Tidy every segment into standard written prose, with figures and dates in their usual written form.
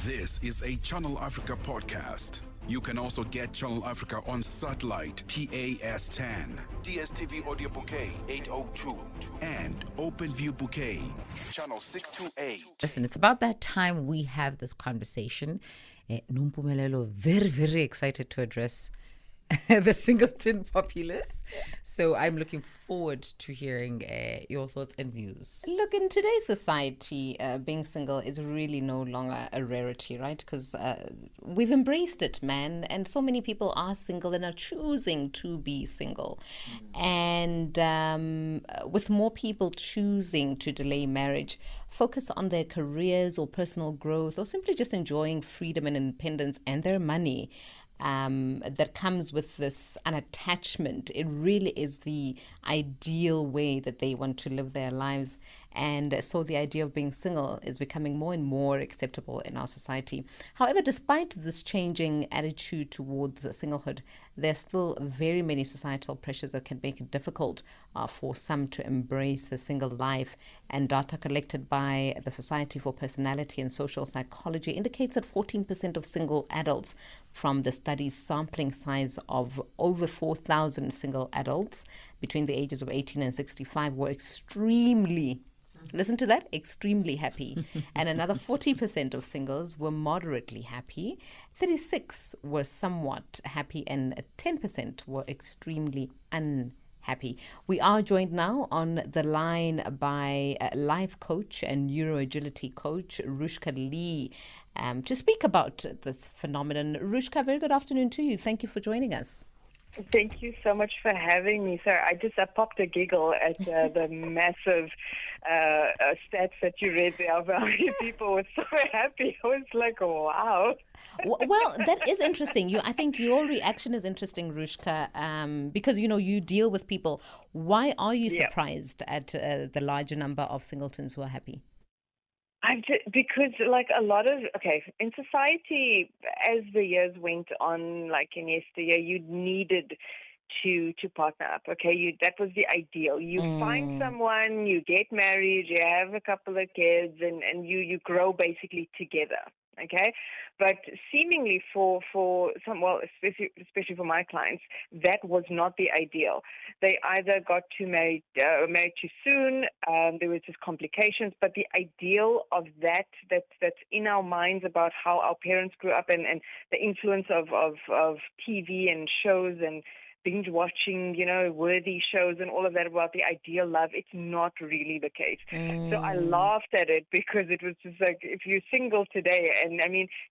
This is a Channel Africa podcast. You can also get Channel Africa on satellite, PAS10, DSTV Audio Bouquet 802, and OpenView Bouquet, Channel 628. Listen, it's about that time we have this conversation. Nompumelelo, very, very excited to address the Singleton populace. So I'm looking forward to hearing your thoughts and views. Look, in today's society, being single is really no longer a rarity, right? Because we've embraced it, man. And so many people are single and are choosing to be single. And with more people choosing to delay marriage, focus on their careers or personal growth, or simply just enjoying freedom and independence and their money, that comes with this unattachment. It really is the ideal way that they want to live their lives. And so the idea of being single is becoming more and more acceptable in our society. However, despite this changing attitude towards singlehood, there's still very many societal pressures that can make it difficult for some to embrace a single life. And data collected by the Society for Personality and Social Psychology indicates that 14% of single adults from the study's sampling size of over 4,000 single adults between the ages of 18 and 65 were extremely, listen to that, extremely happy. And another 40% of singles were moderately happy. 36 were somewhat happy, and 10% were extremely unhappy. We are joined now on the line by life coach and neuroagility coach Rushka Lee to speak about this phenomenon. Rushka, very good afternoon to you. Thank you for joining us. Thank you so much for having me, sir. I popped a giggle at the massive stats that you read there of how many people were so happy. I was like, wow. Well, that is interesting. I think your reaction is interesting, Rushka, because, you deal with people. Why are you surprised at the larger number of singletons who are happy? Because in society, as the years went on, like in yesteryear, you needed to partner up. Okay, that was the ideal. You find someone, you get married, you have a couple of kids, and you grow basically together. Okay, but seemingly for some, especially for my clients, that was not the ideal. They either got married too soon. There was just complications. But the ideal of that's in our minds about how our parents grew up and the influence of TV and shows and binge watching, worthy shows and all of that about the ideal love, it's not really the case. So I laughed at it because it was just like, if you're single today and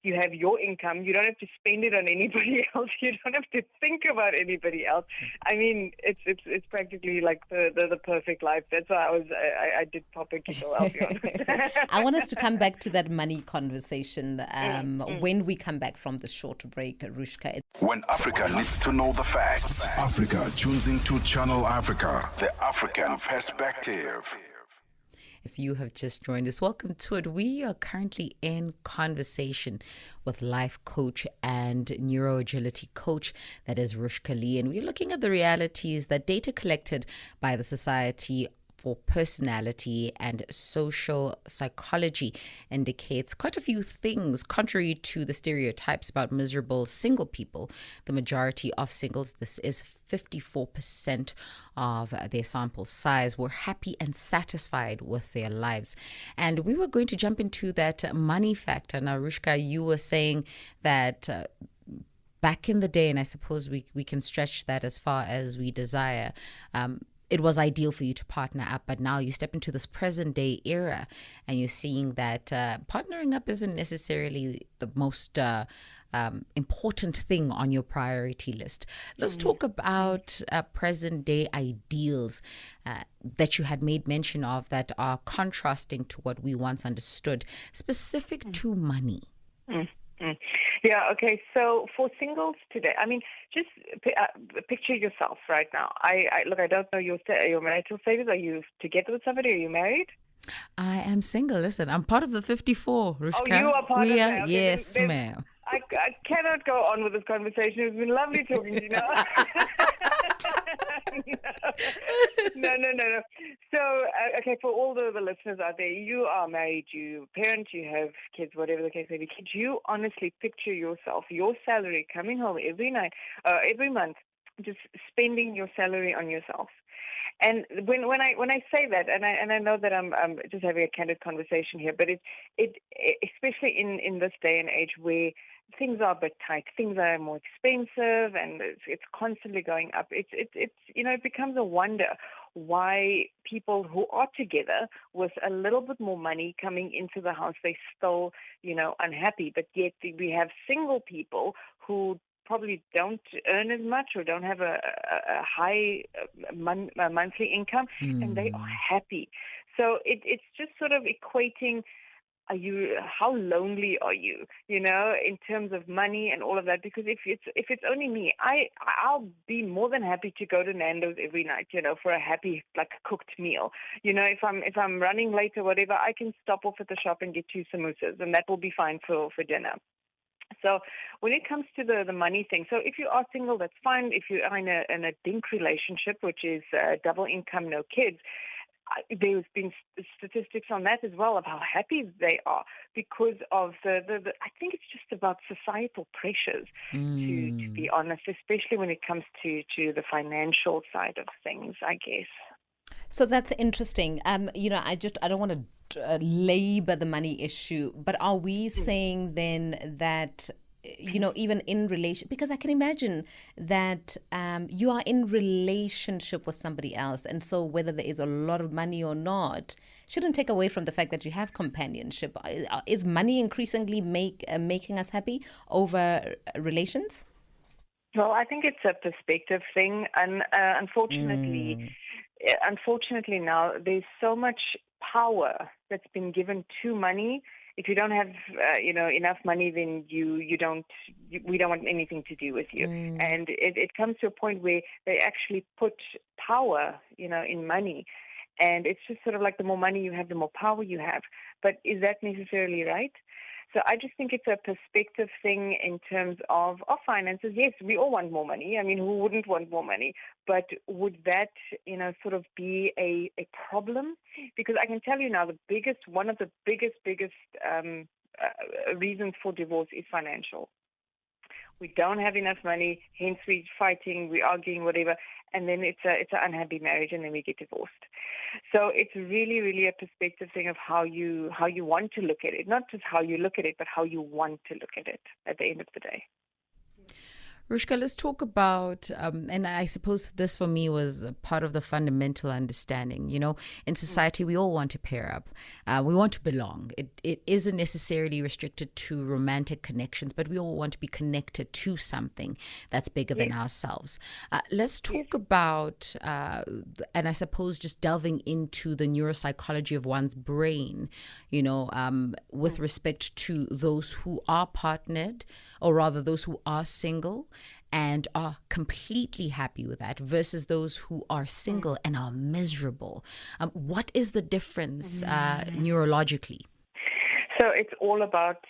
you have your income, you don't have to spend it on anybody else. You don't have to think about anybody else. It's practically like the perfect life. That's why I did pop a giggle, I'll be honest. I want us to come back to that money conversation when we come back from the short break, Rushka. When Africa needs to know the facts, Africa tunes into Channel Africa, the African perspective. If you have just joined us, welcome to it. We are currently in conversation with life coach and neuroagility coach, that is Rushka Lee, and we're looking at the realities that data collected by the Society for Personality and Social Psychology indicates quite a few things. Contrary to the stereotypes about miserable single people, the majority of singles, this is 54% of their sample size, were happy and satisfied with their lives. And we were going to jump into that money factor. Now, Rushka, you were saying that back in the day, and I suppose we can stretch that as far as we desire, it was ideal for you to partner up, but now you step into this present day era and you're seeing that partnering up isn't necessarily the most important thing on your priority list. Let's talk about present day ideals that you had made mention of that are contrasting to what we once understood, specific to money. Yeah, okay. So for singles today, just picture yourself right now. I don't know your marital status. Are you together with somebody? Are you married? I am single. Listen, I'm part of the 54, Rushka. Oh, you are part of that. Okay, yes, ma'am. I cannot go on with this conversation. It's been lovely talking to you now. No. So, okay, for all the listeners out there, you are married, you parent, you have kids, whatever the case may be. Could you honestly picture yourself, your salary coming home every night, every month, just spending your salary on yourself? And when I say that, and I know that I'm just having a candid conversation here, but it especially in this day and age where things are a bit tight, things are more expensive, and it's constantly going up. It's it becomes a wonder why people who are together with a little bit more money coming into the house, they still unhappy. But yet we have single people who probably don't earn as much or don't have a high monthly income, and they are happy. So it's just sort of equating. How lonely are you, in terms of money and all of that? Because if it's only me, I'll be more than happy to go to Nando's every night, for a happy, like, cooked meal. If I'm running late or whatever, I can stop off at the shop and get 2 samosas, and that will be fine for dinner. So when it comes to the money thing, so if you are single, that's fine. If you are in a dink relationship, which is double income, no kids, there's been statistics on that as well of how happy they are because of the I think it's just about societal pressures, to be honest, especially when it comes to the financial side of things, I guess. So that's interesting. I don't want to labor the money issue, but are we saying then that, even in relation, because I can imagine that you are in relationship with somebody else, and so whether there is a lot of money or not shouldn't take away from the fact that you have companionship. Is money increasingly making us happy over relations? Well, I think it's a perspective thing, and unfortunately now there's so much power that's been given to money. If you don't have enough money, then we don't want anything to do with you. And it comes to a point where they actually put power in money, and it's just sort of like the more money you have, the more power you have. But is that necessarily right? So I just think it's a perspective thing in terms of finances. Yes, we all want more money. I mean, who wouldn't want more money? But would that, sort of be a problem? Because I can tell you now, one of the biggest reasons for divorce is financial. We don't have enough money, hence we're fighting, we're arguing, whatever, and then it's an unhappy marriage, and then we get divorced. So it's really, really a perspective thing of how you want to look at it, not just how you look at it, but how you want to look at it at the end of the day. Rushka, let's talk about, and I suppose this for me was a part of the fundamental understanding. In society, we all want to pair up. We want to belong. It isn't necessarily restricted to romantic connections, but we all want to be connected to something that's bigger than ourselves. Let's talk about, and I suppose just delving into the neuropsychology of one's brain, with respect to those who are partnered, or rather those who are single and are completely happy with that versus those who are single and are miserable. What is the difference neurologically? So it's all about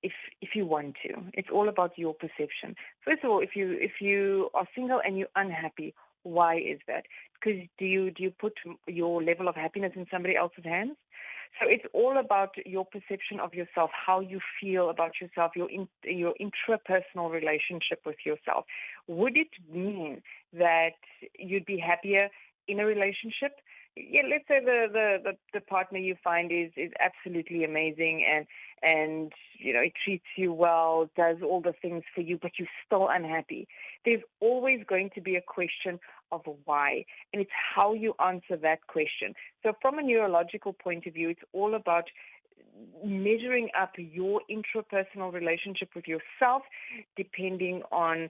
if you want to. It's all about your perception. First of all, if you are single and you're unhappy, why is that? Because do you put your level of happiness in somebody else's hands? So it's all about your perception of yourself, how you feel about yourself, your intrapersonal relationship with yourself. Would it mean that you'd be happier in a relationship? Yeah, let's say the partner you find is absolutely amazing and it treats you well, does all the things for you, but you're still unhappy. There's always going to be a question of why, and it's how you answer that question. So from a neurological point of view, it's all about measuring up your intrapersonal relationship with yourself, depending on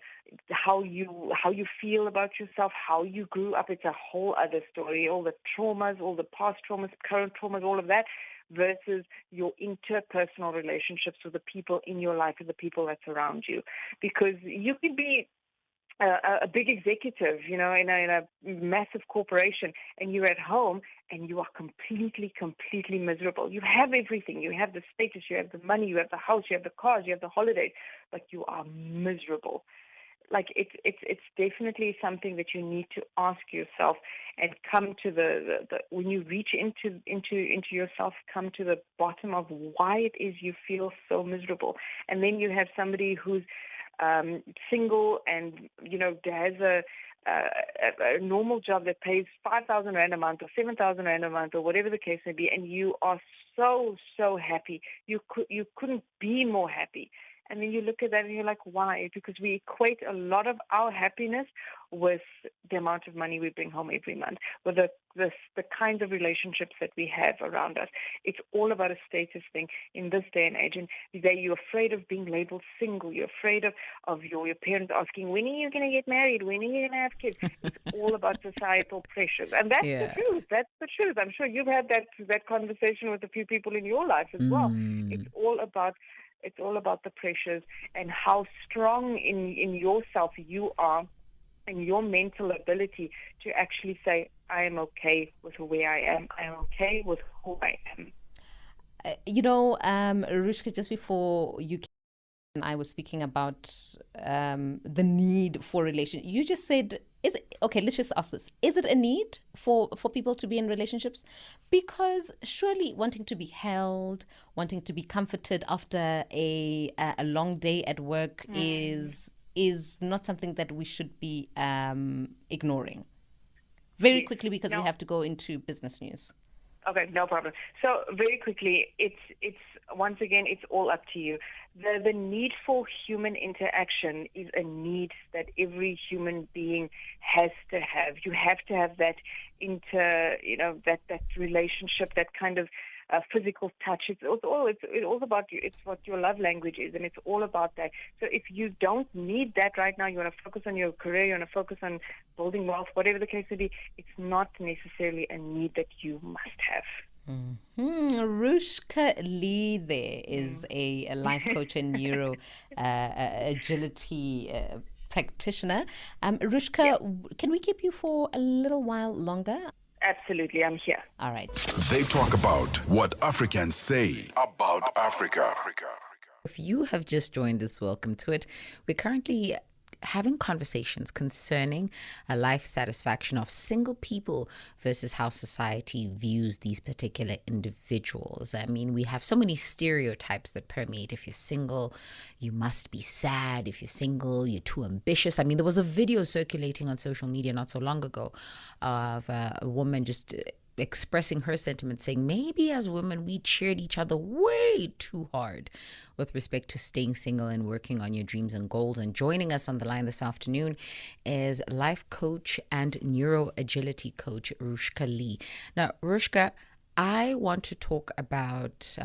how you feel about yourself, how you grew up. It's a whole other story. All the traumas, all the past traumas, current traumas, all of that, versus your interpersonal relationships with the people in your life and the people that's around you. Because you could be a big executive, in a massive corporation, and you're at home and you are completely miserable. You have everything. You have the status, you have the money, you have the house, you have the cars, you have the holidays, but you are miserable. Like it's definitely something that you need to ask yourself and come to the when you reach into yourself, come to the bottom of why it is you feel so miserable. And then you have somebody who's single and has a normal job that pays 5,000 rand a month or 7,000 rand a month or whatever the case may be, and you are so happy. You couldn't be more happy. And then you look at that and you're like, why? Because we equate a lot of our happiness with the amount of money we bring home every month, with the kinds of relationships that we have around us. It's all about a status thing in this day and age. And today you're afraid of being labeled single. You're afraid of your parents asking, when are you going to get married? When are you going to have kids? It's all about societal pressures. And that's the truth. That's the truth. I'm sure you've had that conversation with a few people in your life as well. It's all about the pressures and how strong in yourself you are and your mental ability to actually say, I am okay with where I am. I am okay with who I am. Rushka, just before you came, I was speaking about the need for relation. You just said, let's just ask this. Is it a need for people to be in relationships? Because surely wanting to be held, wanting to be comforted after a long day at work is not something that we should be ignoring. Very quickly, because we have to go into business news. Okay, no problem. So very quickly, it's once again, it's all up to you. The need for human interaction is a need that every human being has to have. You have to have that that relationship, that kind of physical touch. It's all about you. It's what your love language is, and it's all about that. So if you don't need that right now, you want to focus on your career, you want to focus on building wealth, whatever the case may be, it's not necessarily a need that you must have. Rushka Lee there is a life coach and neuro agility practitioner. Rushka, can we keep you for a little while longer? Absolutely, I'm here. All right. They talk about what Africans say about Africa. If you have just joined us, welcome to it. We're currently having conversations concerning a life satisfaction of single people versus how society views these particular individuals. I mean, we have so many stereotypes that permeate. If you're single, you must be sad. If you're single, you're too ambitious. I mean, there was a video circulating on social media not so long ago of a woman just expressing her sentiments, saying maybe as women we cheered each other way too hard with respect to staying single and working on your dreams and goals. And joining us on the line this afternoon is life coach and neuro agility coach Rushka Lee. Now, Rushka, I want to talk about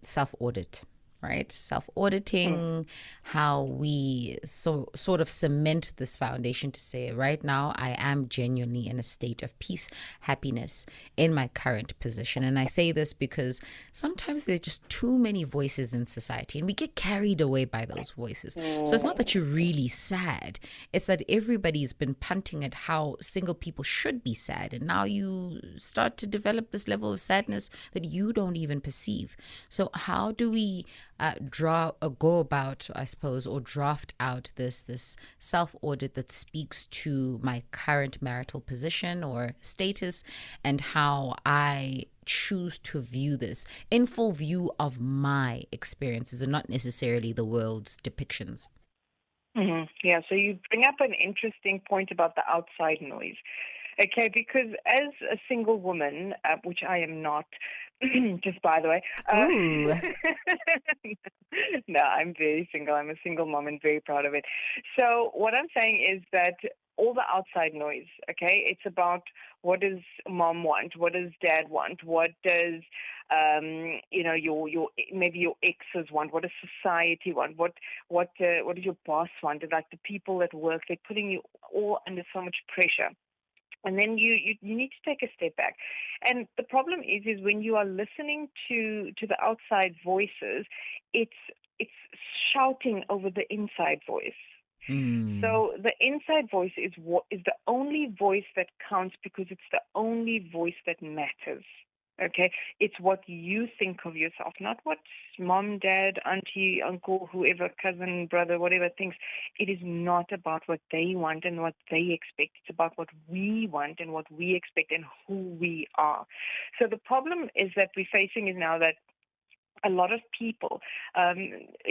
self-audit. Right? Self-auditing, how we sort of cement this foundation to say, right now, I am genuinely in a state of peace, happiness in my current position. And I say this because sometimes there's just too many voices in society and we get carried away by those voices. So it's not that you're really sad. It's that everybody's been punting at how single people should be sad. And now you start to develop this level of sadness that you don't even perceive. So how do we go about, I suppose, or draft out this self-audit that speaks to my current marital position or status and how I choose to view this in full view of my experiences and not necessarily the world's depictions? Mm-hmm. Yeah, so you bring up an interesting point about the outside noise. Okay, because as a single woman, which I am not, just by the way. No, I'm very single. I'm a single mom and very proud of it. So what I'm saying is that all the outside noise, okay, it's about what does mom want? What does dad want? What does, your maybe your exes want? What does society want? What does your boss want? Like the people at work, they're putting you all under so much pressure. And then you need to take a step back. And the problem is when you are listening to the outside voices, it's shouting over the inside voice. So the inside voice is the only voice that counts because it's the only voice that matters. Okay, it's what you think of yourself, not what mom, dad, auntie, uncle, whoever, cousin, brother, whatever thinks. It is not about what they want and what they expect. It's about what we want and what we expect and who we are. So the problem is that we're facing is now that a lot of people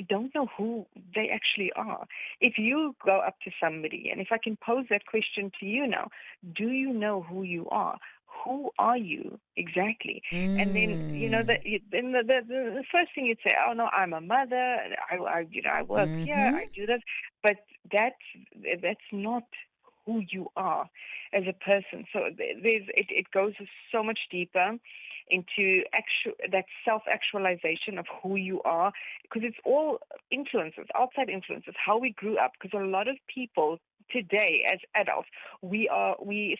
don't know who they actually are. If you go up to somebody, and if I can pose that question to you now, do you know who you are? Who are you exactly? And then, the first thing you'd say, oh no, I'm a mother. I work here. I do this. But that's not who you are as a person. So it goes so much deeper into that self-actualization of who you are, because it's all influences, outside influences, how we grew up. Because a lot of people today as adults, we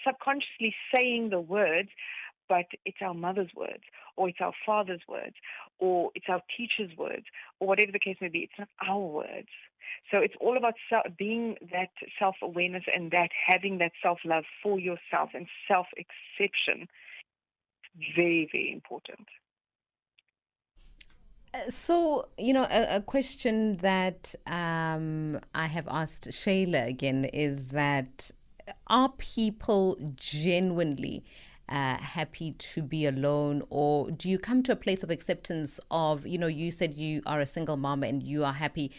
subconsciously saying the words, but it's our mother's words, or it's our father's words, or it's our teacher's words, or whatever the case may be. It's not our words. So it's all about being that self-awareness and that having that self-love for yourself and self-acceptance. Very, very important. So, a question that I have asked Shayla again is that, are people genuinely happy to be alone, or do you come to a place of acceptance of, you said you are a single mom and you are happy.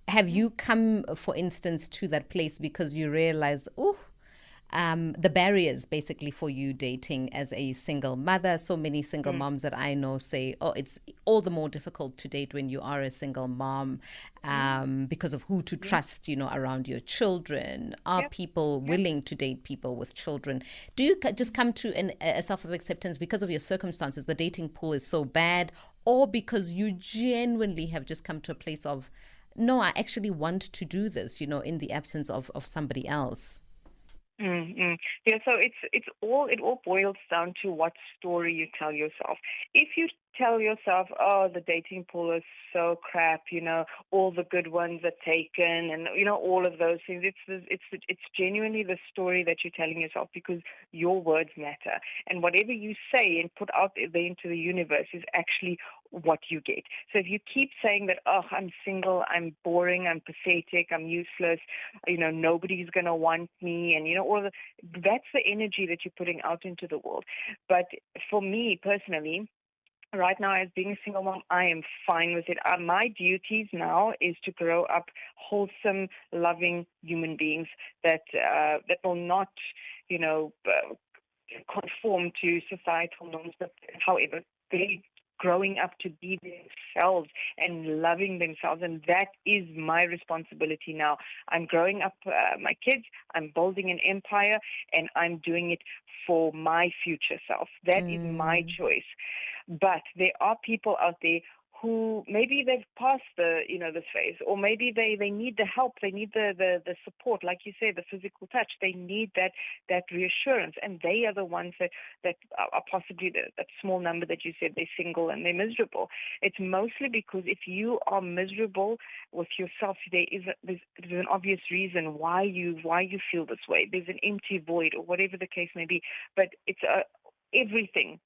Have you come, for instance, to that place because you realized, the barriers basically for you dating as a single mother? So many single moms that I know say, it's all the more difficult to date when you are a single mom because of who to trust, around your children. Are people willing to date people with children? Do you just come to a self-acceptance because of your circumstances, the dating pool is so bad, or because you genuinely have just come to a place of, no, I actually want to do this, in the absence of somebody else? Yeah, so it all boils down to what story you tell yourself. If you tell yourself, oh, the dating pool is so crap, all the good ones are taken, and all of those things, it's genuinely the story that you're telling yourself, because your words matter, and whatever you say and put out there into the universe is actually what you get. So if you keep saying that, oh, I'm single, I'm boring, I'm pathetic, I'm useless, nobody's gonna want me, and that's the energy that you're putting out into the world. But for me personally, right now, as being a single mom, I am fine with it. My duties now is to grow up wholesome, loving human beings that will not, conform to societal norms. But however, they growing up to be themselves and loving themselves, and that is my responsibility now. I'm growing up my kids, I'm building an empire, and I'm doing it for my future self. That is my choice. But there are people out there who maybe they've passed this phase, or maybe they need the help, they need the support, like you say, the physical touch. They need that reassurance, and they are the ones that are possibly that small number that you said they're single and they're miserable. It's mostly because if you are miserable with yourself, there's an obvious reason why you feel this way. There's an empty void, or whatever the case may be. But it's everything,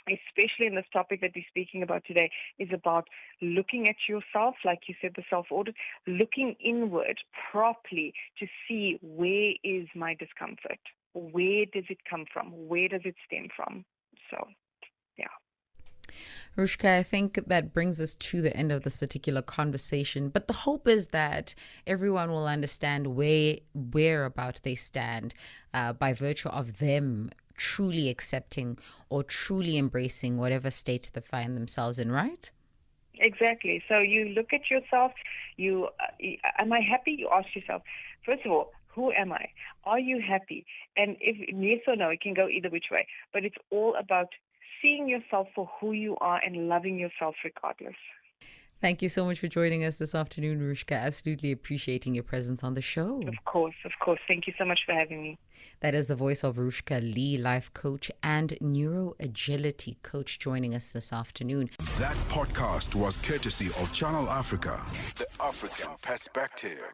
especially in this topic that we're speaking about today, is about looking at yourself, like you said, the self-audit, looking inward properly to see, where is my discomfort? Where does it come from? Where does it stem from? So, yeah. Rushka, I think that brings us to the end of this particular conversation. But the hope is that everyone will understand whereabout they stand by virtue of them truly accepting or truly embracing whatever state they find themselves in, right? Exactly. So you look at yourself, am I happy? You ask yourself, first of all, who am I? Are you happy? And if yes or no, it can go either which way. But it's all about seeing yourself for who you are and loving yourself regardless. Thank you so much for joining us this afternoon, Rushka. Absolutely appreciating your presence on the show. Of course. Thank you so much for having me. That is the voice of Rushka Lee, life coach and neuroagility coach, joining us this afternoon. That podcast was courtesy of Channel Africa, the African perspective.